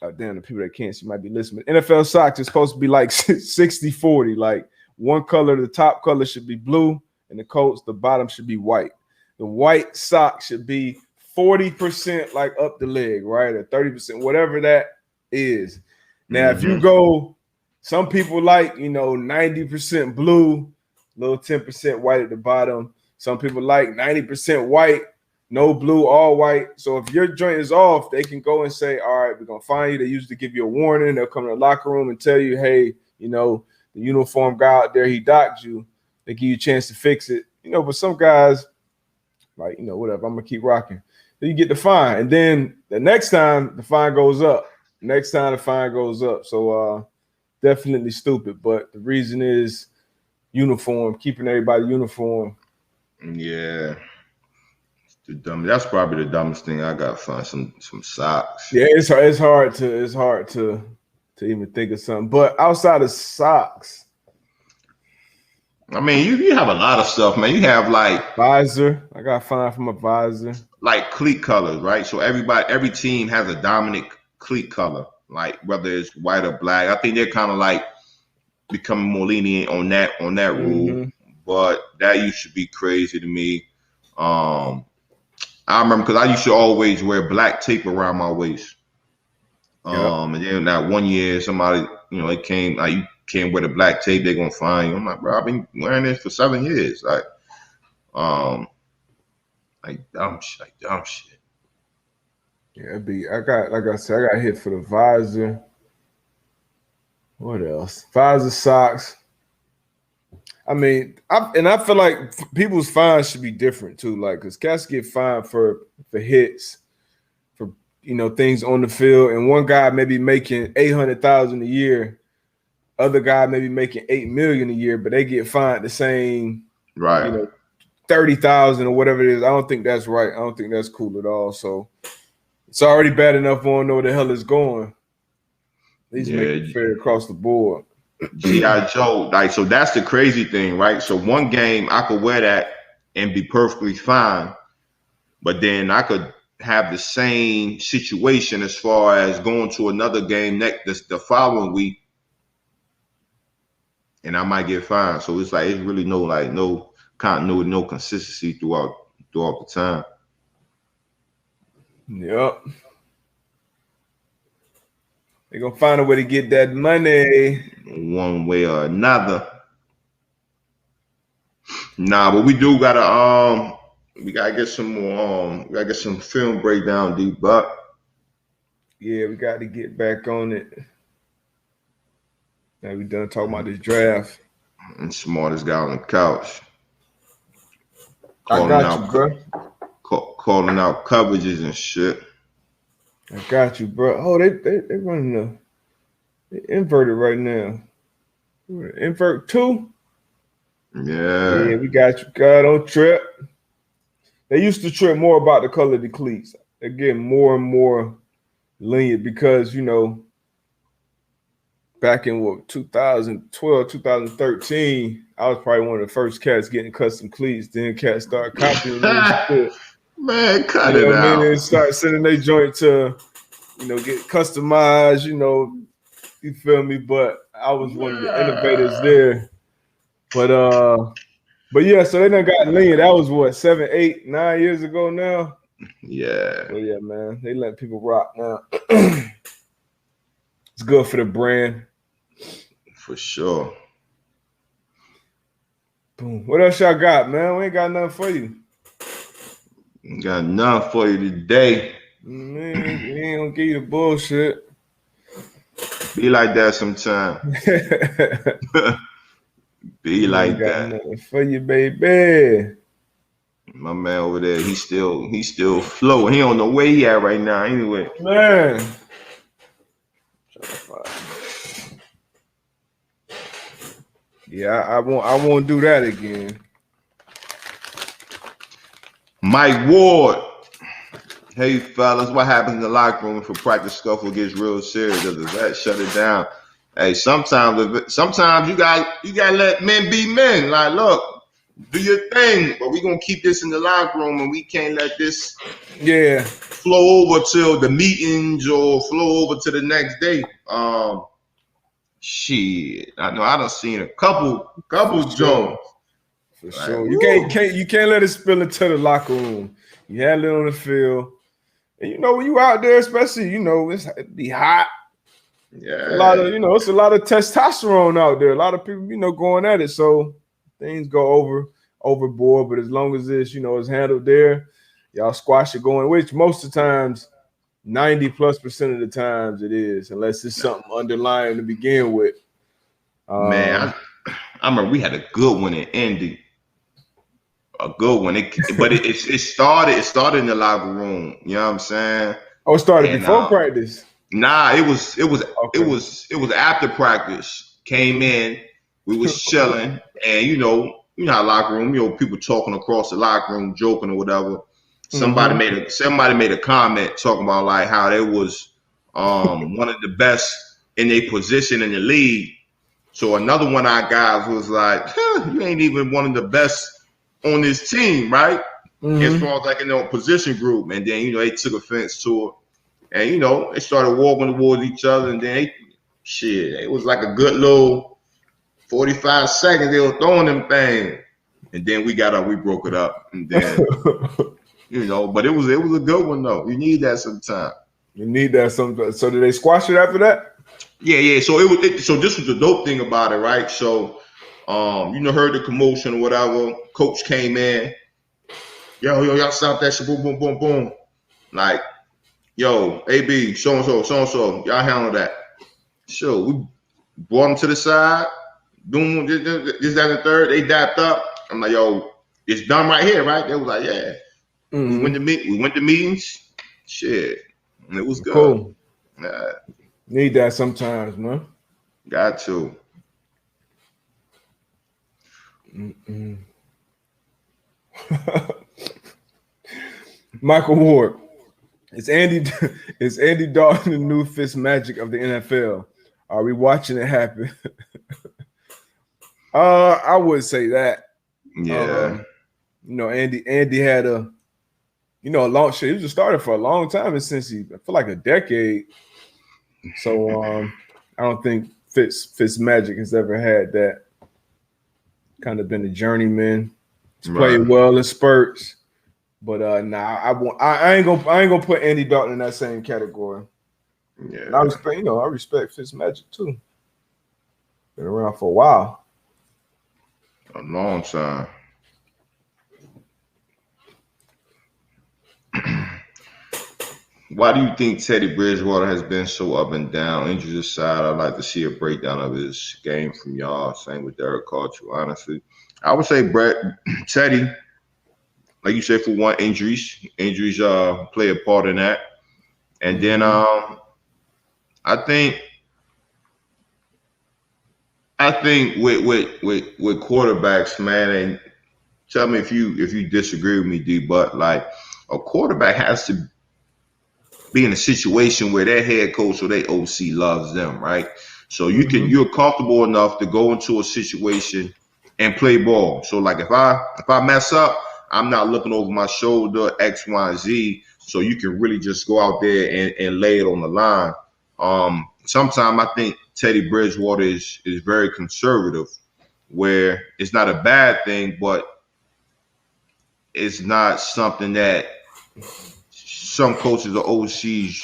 the people that can't see might be listening. NFL socks is supposed to be like 60-40. Like one color, the top color should be blue, and the coats, the bottom should be white. The white sock should be 40% like up the leg, right? Or 30%, whatever that is. Now, if you go, some people like, 90% blue, little 10% white at the bottom. Some people like 90% white, no blue, all white. So if your joint is off, they can go and say, all right, we're going to find you. They usually give you a warning. They'll come to the locker room and tell you, hey, the uniform guy out there, he docked you. They give you a chance to fix it. But some guys, like, whatever, I'm going to keep rocking. Then you get the fine. And then the next time, the fine goes up. So definitely stupid. But the reason is uniform, keeping everybody uniform. Yeah. That's probably the dumbest thing I got fined. Some socks. Yeah, it's hard to even think of something. But outside of socks, I mean, you have a lot of stuff, man. You have like visor. I got fined from a visor. Like cleat colors, right? So every team has a dominant cleat color, like whether it's white or black. I think they're kind of like becoming more lenient on that rule. But that used to be crazy to me. I remember because I used to always wear black tape around my waist. And then that one year, somebody, it came like, you can't wear the black tape, they're gonna fine you. I'm like, bro, I've been wearing this for 7 years. Like dumb shit. Yeah, I got hit for the visor. What else? Visor, socks. I mean, I feel like people's fines should be different too. Like, cause cats get fined for hits, for things on the field, and one guy may be making $800,000 a year, other guy may be making $8 million a year, but they get fined the same, right? $30,000 or whatever it is. I don't think that's right. I don't think that's cool at all. So it's already bad enough on know where the hell it's going. At least make it fair across the board. G.I. Joe, like, so that's the crazy thing, right? So one game I could wear that and be perfectly fine, but then I could have the same situation as far as going to another game the following week, and I might get fined. So it's like it's really no continuity, no consistency throughout the time. Yep. They're gonna find a way to get that money. One way or another. Nah, but we do gotta we gotta get some more we gotta get some film breakdown, D-Buck. Yeah, we got to get back on it. Now we done talking about this draft. And smartest guy on the couch. I got you, bro. Calling out coverages and shit. I got you, bro. Oh, they running they inverted right now. Invert 2. Yeah, we got you. God, don't trip. They used to trip more about the color of the cleats. They're getting more and more lenient because, you know, back in 2012, 2013, I was probably one of the first cats getting custom cleats. Then cats started copying me. Man, cut it out. They start sending their joint to, you know, get customized, you know, you feel me? But I was one of the innovators there. But yeah, so they done got lean. That was what, 7, 8, 9 years ago now? Yeah. Well, yeah, man. They let people rock now. It's good for the brand. For sure. Boom. What else y'all got, man? We ain't got nothing for you. Got nothing for you today. Man, we ain't gonna give you the bullshit. Be like that sometime. Be like that. For you, baby. My man over there, he's still flowing. He don't know where he at right now. Anyway, man. Yeah, I won't do that again. Mike Ward. Hey fellas, what happens in the locker room if a practice scuffle gets real serious? Does the vet shut it down? Hey, sometimes you gotta let men be men. Like, look, do your thing, but we gonna keep this in the locker room, and we can't let this flow over till the meetings or flow over to the next day. Shit, I know I done seen a couple Jones. For sure, you can't let it spill into the locker room. You handle it on the field, and you know when you out there, especially it be hot. Yeah, it's a lot of testosterone out there. A lot of people, going at it. So things go overboard. But as long as it's handled there, y'all squash it going. Which most of the times, 90+% of the times it is, unless it's something underlying to begin with. Man, I remember we had a good one in Indy. A good one. It started in the locker room. You know what I'm saying? Oh, it started before practice. Nah, it was after practice. Came in, we was chilling, and you know how locker room, people talking across the locker room, joking or whatever. Somebody made a comment talking about like how they was one of the best in their position in the league. So another one of our guys was like, you ain't even one of the best on this team, right? As far as like position group. And then they took offense to it. And they started walking towards each other, and then it was like a good little 45 seconds. They were throwing them things, and then we broke it up, and then but it was a good one though. You need that sometime. You need that sometime. So did they squash it after that? Yeah. So so this was the dope thing about it, right? So heard the commotion or whatever. Coach came in, y'all stop that shit, boom, boom, boom, boom, like. Yo, AB, so-and-so, y'all handle that. So we brought them to the side, boom, this, that, and the third. They dapped up. I'm like, yo, it's done right here, right? They was like, yeah. We went to meetings. Shit, and it was good. Cool. Need that sometimes, man. Got to. Michael Ward. Is Andy Dalton the new Fitzmagic of the NFL? Are we watching it happen? I would say that. Yeah. Andy had a long shit. He was a starter for a long time, and since I feel like a decade. So I don't think Fitzmagic has ever had that. Kind of been a journeyman. He's played well in spurts. But I ain't gonna put Andy Dalton in that same category. Yeah. And I respect Fitzmagic too. Been around for a while. A long time. Why do you think Teddy Bridgewater has been so up and down? Injuries aside, I'd like to see a breakdown of his game from y'all. Same with Derek Carr, too, honestly. I would say Teddy, like you said, for one, injuries play a part in that. And then I think with quarterbacks, man, and tell me if you disagree with me, D, but like a quarterback has to be in a situation where their head coach or their OC loves them, right? So you're comfortable enough to go into a situation and play ball. So like if I mess up, I'm not looking over my shoulder, X, Y, and Z. So you can really just go out there and lay it on the line. Sometimes I think Teddy Bridgewater is very conservative, where it's not a bad thing, but it's not something that some coaches or OCs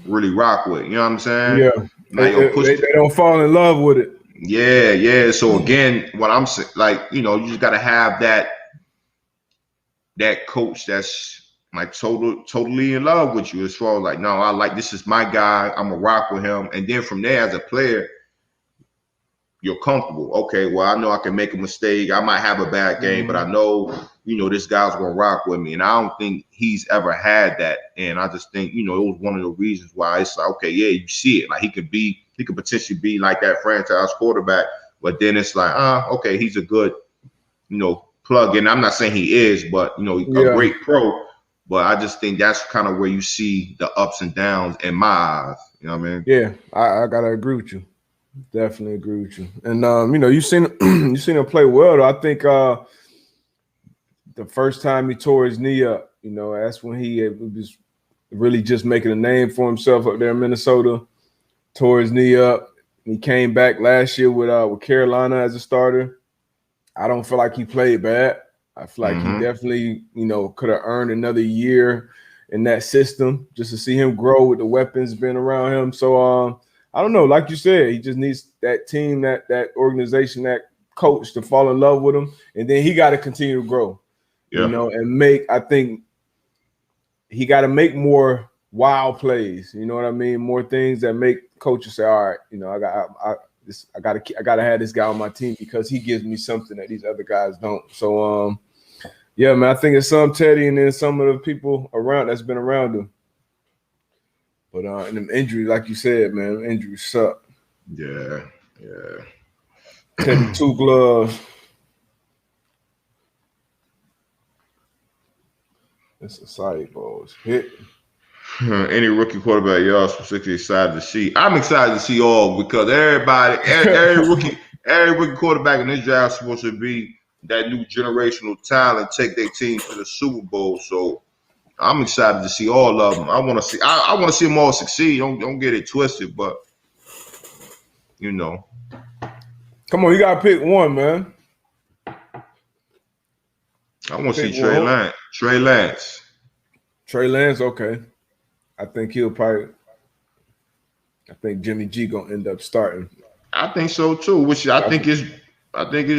really rock with. You know what I'm saying? Yeah. Like, they don't fall in love with it. Yeah. So again, what I'm saying, like, you just got to have that coach that's like totally in love with you, as far as like, no, I like, this is my guy, I'm gonna rock with him. And then from there, as a player, you're comfortable. Okay, well, I know I can make a mistake. I might have a bad game, but I know, this guy's gonna rock with me. And I don't think he's ever had that. And I just think, it was one of the reasons why it's like, okay, yeah, you see it. Like he could potentially be like that franchise quarterback, but then it's like, okay, he's a good, plug in. I'm not saying he is, but a great pro. But I just think that's kind of where you see the ups and downs in my eyes. You know what I mean? Yeah, I gotta agree with you. Definitely agree with you. And you seen him play well, though. I think the first time he tore his knee up, that's when he was really just making a name for himself up there in Minnesota. Tore his knee up. He came back last year with Carolina as a starter. I don't feel like he played bad. I feel like he definitely, could have earned another year in that system just to see him grow with the weapons being around him. So I don't know. Like you said, he just needs that team, that organization, that coach to fall in love with him, and then he got to continue to grow. Yeah. And I think he got to make more wild plays. You know what I mean? More things that make coaches say, all right, I gotta have this guy on my team because he gives me something that these other guys don't. So yeah, man, I think it's some Teddy and then some of the people around that's been around him. But and them injuries, like you said, man, injuries suck. Yeah. Teddy 2 gloves. It's a sight, boys. Hit. Any rookie quarterback y'all specifically excited to see? I'm excited to see all, because every rookie quarterback in this draft is supposed to be that new generational talent, take their team to the Super Bowl. So I'm excited to see all of them. I want to see them all succeed. Don't get it twisted, but Come on, you gotta pick one, man. I want to see Trey Lance. Trey Lance, okay. I think Jimmy G gonna end up starting. I think so too, which I think is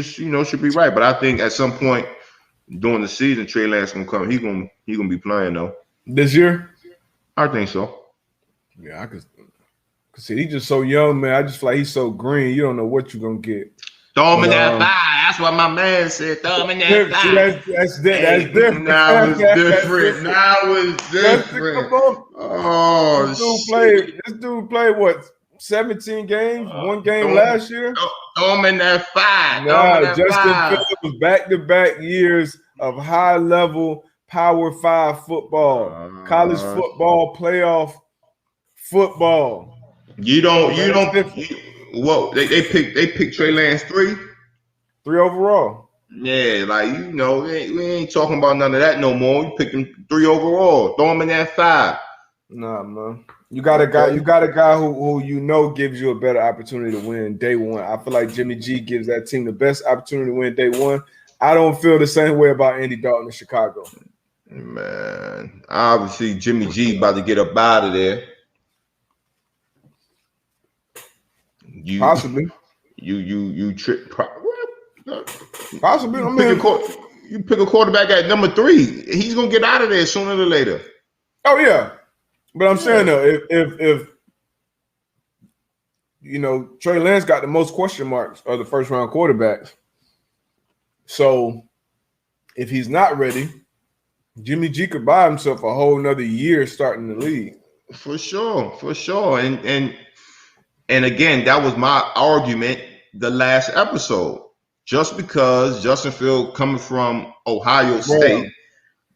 should be right. But I think at some point during the season, Trey Lance gonna come. He gonna be playing though. This year? I think so. Yeah, I could see he's just so young, man. I just feel like he's so green. You don't know what you're gonna get. Throw him in that 5. That's what my man said. Throw him in that 5. That's different. Now it's different. Oh, this dude played what? 17 games, one game last year. Throw him in that 5. Nah, Justin Fields, back-to-back years of high-level Power 5 football, college football, playoff football. They picked Trey Lance 3 overall. Yeah, like we ain't talking about none of that no more. You picked him 3 overall. Throw him in that 5. Nah, man. You got a guy who gives you a better opportunity to win day one. I feel like Jimmy G gives that team the best opportunity to win day one. I don't feel the same way about Andy Dalton in Chicago. Man, obviously Jimmy G about to get up out of there. Possibly. You trip. Possibly. I mean, you pick a quarterback at number 3. He's gonna get out of there sooner or later. Oh yeah, but I'm saying though, if you know, Trey Lance got the most question marks of the first round quarterbacks. So if he's not ready, Jimmy G could buy himself a whole nother year starting the league. For sure. And again, that was my argument the last episode. Just because Justin Fields coming from Ohio State,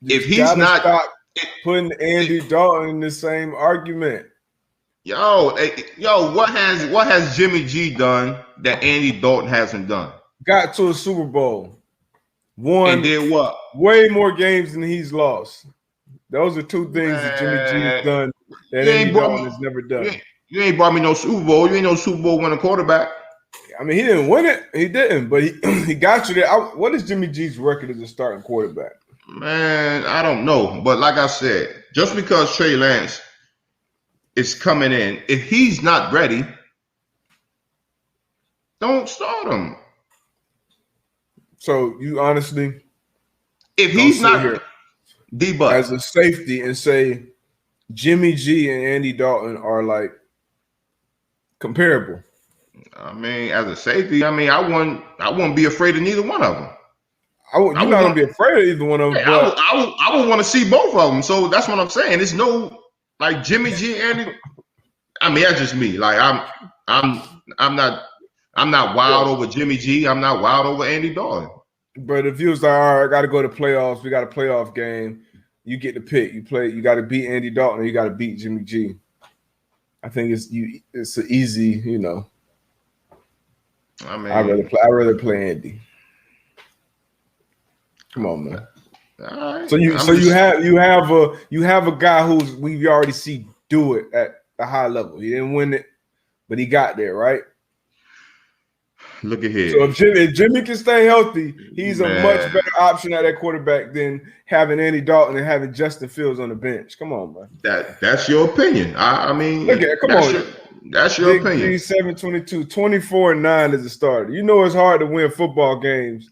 if he's not stop putting Andy Dalton in the same argument. What has Jimmy G done that Andy Dalton hasn't done? Got to a Super Bowl. Won and did what? Way more games than he's lost. Those are two things that Jimmy G's done that Andy Dalton has never done. You ain't brought me no Super Bowl. You ain't no Super Bowl winning quarterback. I mean, he didn't win it. He didn't, but he got you there. What is Jimmy G's record as a starting quarterback? Man, I don't know. But like I said, just because Trey Lance is coming in, if he's not ready, don't start him. So you honestly, if he's not here, D-Buck as a safety and say Jimmy G and Andy Dalton are like comparable. I mean, as a safety, I wouldn't be afraid of neither one of them. You're not gonna be afraid of either one of them. But I would want to see both of them. So that's what I'm saying. It's no like Jimmy G and Andy. I mean, that's just me. Like I'm not wild over Jimmy G. I'm not wild over Andy Dalton. But if you was like, all right, I got to go to playoffs. We got a playoff game. You get the pick. You play. You got to beat Andy Dalton. Or you got to beat Jimmy G. I think it's an easy, you know. I mean, I'd rather play Andy. Come on, man. All right. So you have a guy who's we already see do it at a high level. He didn't win it, but he got there, right? Look at here. So if Jimmy can stay healthy, he's a much better option at that quarterback than having Andy Dalton and having Justin Fields on the bench. Come on, man. That's your opinion. I mean, look at it. Come on. That's your opinion. 7-22, 24-9 as a starter. You know it's hard to win football games.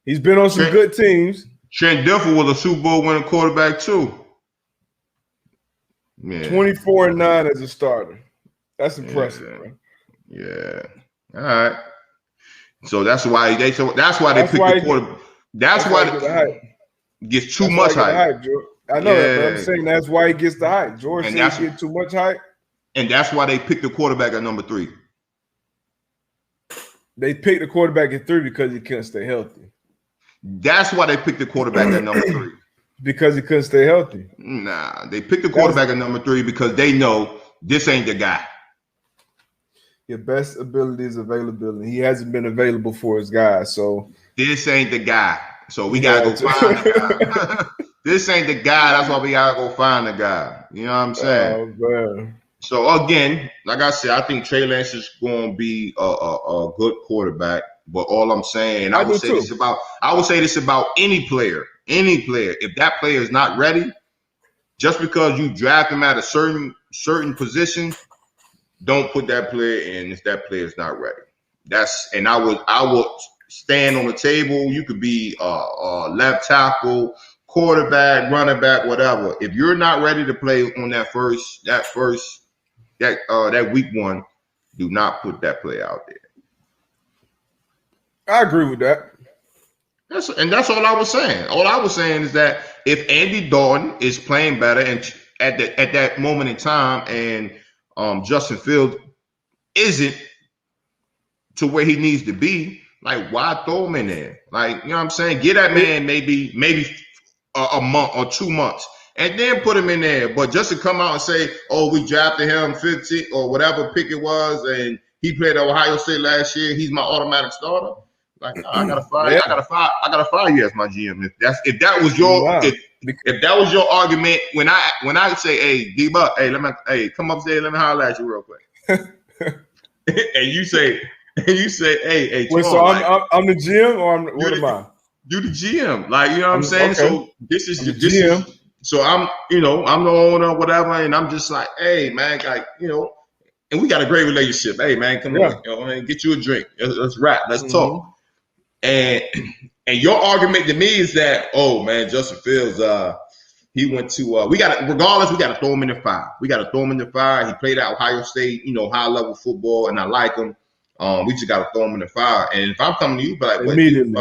He's been on some good teams. Trent Dilfer was a Super Bowl winning quarterback too. Yeah. 24-9 as a starter. That's impressive, bro. Yeah. All right. So that's why they pick the quarterback. That's why he gets too much hype. I know that, but I'm saying that's why he gets the hype. George said he gets too much hype. And that's why they picked the quarterback at number 3. They picked the quarterback at 3 because he couldn't stay healthy. That's why they picked the quarterback at number 3. Because he couldn't stay healthy. Nah, they picked the quarterback at number 3 because they know this ain't the guy. Your best ability is availability. He hasn't been available for his guys, so this ain't the guy. So we gotta go find the guy. This ain't the guy. That's why we gotta go find the guy. You know what I'm saying? Oh, man. So again, like I said, I think Trey Lance is going to be a good quarterback. But all I'm saying, I would say this about any player. Any player, if that player is not ready, just because you draft him at a certain position, don't put that player in if that player is not ready. I would stand on the table. You could be a left tackle, quarterback, running back, whatever. If you're not ready to play on that week 1, do not put that player out there. I agree with that. That's all I was saying. All I was saying is that if Andy Dalton is playing better and at that moment in time, and Justin Fields isn't to where he needs to be, like why throw him in there? Like, you know what I'm saying? Get that man maybe a month or 2 months, and then put him in there. But just to come out and say, "Oh, we drafted him 50 or whatever pick it was, and he played at Ohio State last year. He's my automatic starter." Like, no, I gotta fire you as my GM. If that was your argument when I say, "Hey, D-Buck, hey, come upstairs, let me holler at you real quick," and you say, "Hey, wait, so I'm the GM or what am I? You the GM, like you know what I'm saying. Okay. So this is I'm the GM. So I'm I'm the owner, whatever, and I'm just like, hey man, like and we got a great relationship. Hey man, come on, man, get you a drink. Let's rap. Let's talk. And your argument to me is that, oh man, Justin Fields, he went to we got to throw him in the fire. We got to throw him in the fire. He played at Ohio State, high level football, and I like him. We just got to throw him in the fire. And if I'm coming to you, but like, immediately.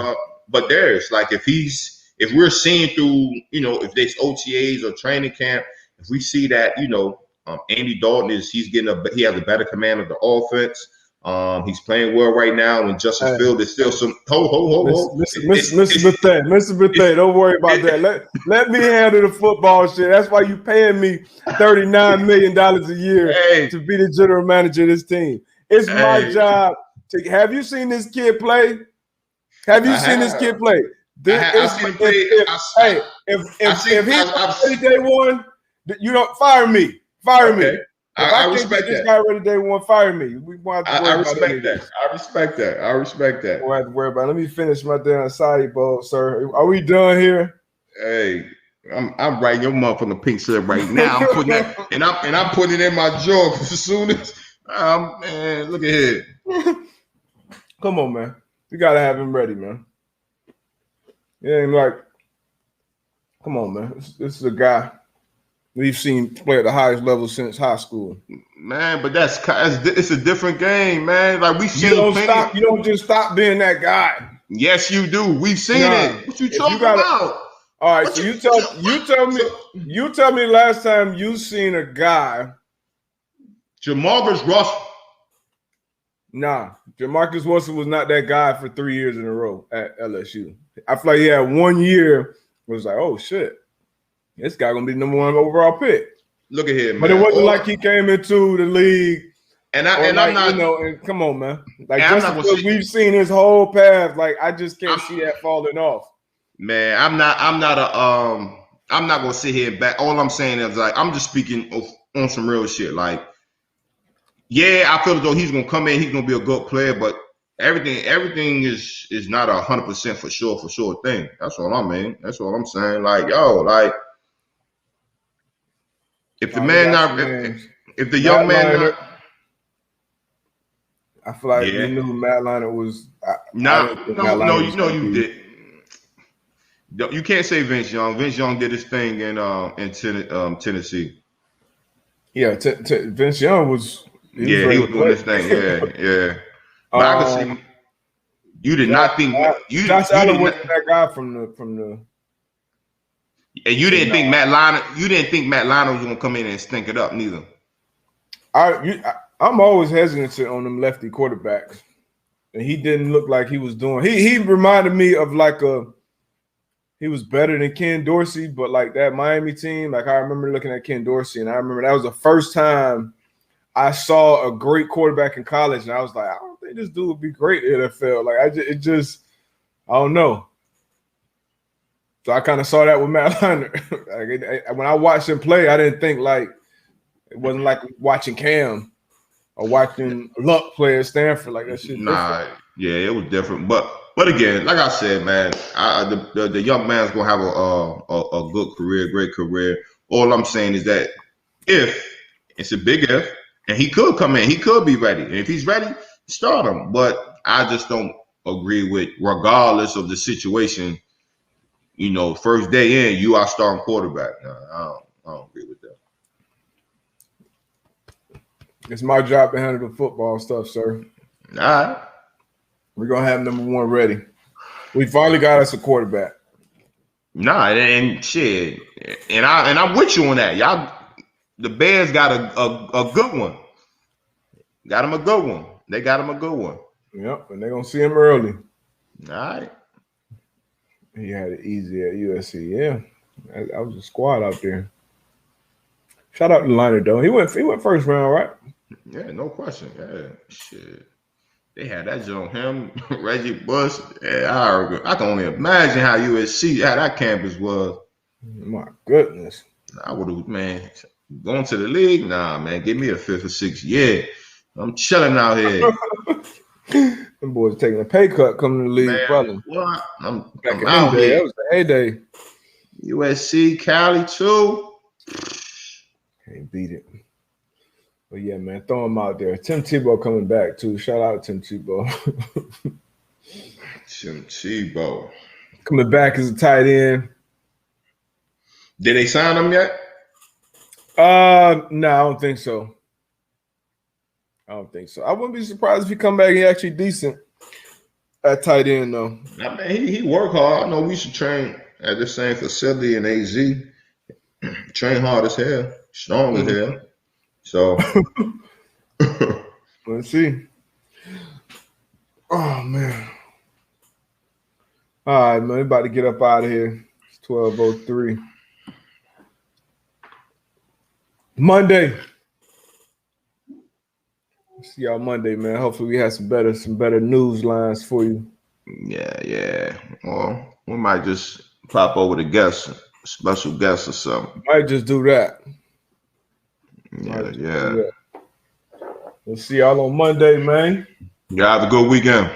But there's like if we're seeing through, if there's OTAs or training camp, if we see that, Andy Dalton he has a better command of the offense. He's playing well right now, and Justin Fields is still some Mr. Bethea, don't worry about that. Let me handle the football shit. That's why you paying me $39 million a year to be the general manager of this team. It's my job to. Have you seen this kid play? Have you seen this kid play? If he's ready day one, fire me. Fire me. I respect this guy ready day one, fire me. We won't have to I respect that. I respect that. We won't have to worry about it. Let me finish my damn side bowl, sir. Are we done here? Hey, I'm writing your motherfucking pink slip right now. I'm putting that, and I'm putting it in my jaw as soon as man, look at here. Come on, man. You gotta have him ready, man. It ain't like, come on, man. This is a guy we've seen play at the highest level since high school. Man, but it's a different game, man. Like we've seen. You don't just stop being that guy. Yes, you do. We've seen it. What you talking about? All right, so you tell me last time you seen a guy. Jamarcus Russell. Nah, Jamarcus Russell was not that guy for 3 years in a row at LSU. I feel like he had 1 year. Was like, oh shit, this guy gonna be the number one overall pick. Look at him, man. But it wasn't like he came into the league. I'm not. Come on, man. Like we've seen his whole path. Like I just can't see that falling off. Man, I'm not gonna sit here and back. All I'm saying is like I'm just speaking on some real shit. Like, yeah, I feel as though he's gonna come in. He's gonna be a good player, but everything is not 100% for sure thing. That's all I mean. That's all I'm saying. Like, yo, like if the if the young man. I feel like we knew Matt Leinart was. You did. You can't say Vince Young. Vince Young did his thing in Tennessee. Yeah, Vince Young was. He was doing his thing. Yeah. But I can see. You did not think Josh Allen wasn't that guy from the. And you didn't think Matt Leinart. You didn't think Matt Leinart was gonna come in and stink it up, neither. I'm always hesitant on them lefty quarterbacks, and he didn't look like he was doing. He reminded me of he was better than Ken Dorsey, but like that Miami team, like I remember looking at Ken Dorsey, and I remember that was the first time I saw a great quarterback in college, and I was like, I don't think this dude would be great in the NFL. Like I don't know. So I kind of saw that with Matt Leinart. When I watched him play, I didn't think like it wasn't like watching Cam or watching Luck play at Stanford. Like that shit. Nah, yeah, it was different. But again, like I said, man, the young man's gonna have a good career, great career. All I'm saying is that if it's a big if, and he could come in, he could be ready. And if he's ready, start him. But I just don't agree with, regardless of the situation. First day in, you are starting quarterback. I don't agree with that. It's my job to handle the football stuff, sir. All right. We're going to have number one ready. We finally got us a quarterback. Nah, and shit. And I'm with you on that. Y'all, the Bears got a good one. Got him a good one. They got him a good one. Yep, and they're going to see him early. All right. He had it easy at USC. Yeah. I was a squad out there. Shout out to Leinart, though. He went first round, right? Yeah, no question. Yeah, shit. They had that joint, him, Reggie Bush. Yeah, I can only imagine how USC, how that campus was. My goodness. I would have, man, going to the league? Nah, man, give me a 5th or 6th year. I'm chilling out here. Them boys taking a pay cut coming to the league, Man, probably. what? Back I'm in them out day, here. that was the heyday. USC, Cali too. Can't beat it. But yeah, man, throw him out there. Tim Tebow coming back too. Shout out Tim Tebow. Tim Tebow. Coming back as a tight end. Did they sign him yet? No, I don't think so. I wouldn't be surprised if he come back and he actually decent at tight end though. I mean, he work hard. I know we should train at the same facility in AZ. Train hard as hell, strong as hell. So let's see. Oh man. All right, man. We about to get up out of here. It's 12:03. Monday. See y'all Monday, man. Hopefully we have some better news lines for you. Yeah. Well, we might just pop over to special guest or something. Might just do that. Yeah. We'll see y'all on Monday, man. Y'all have a good weekend.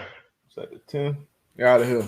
It's at the 10. You're out of here.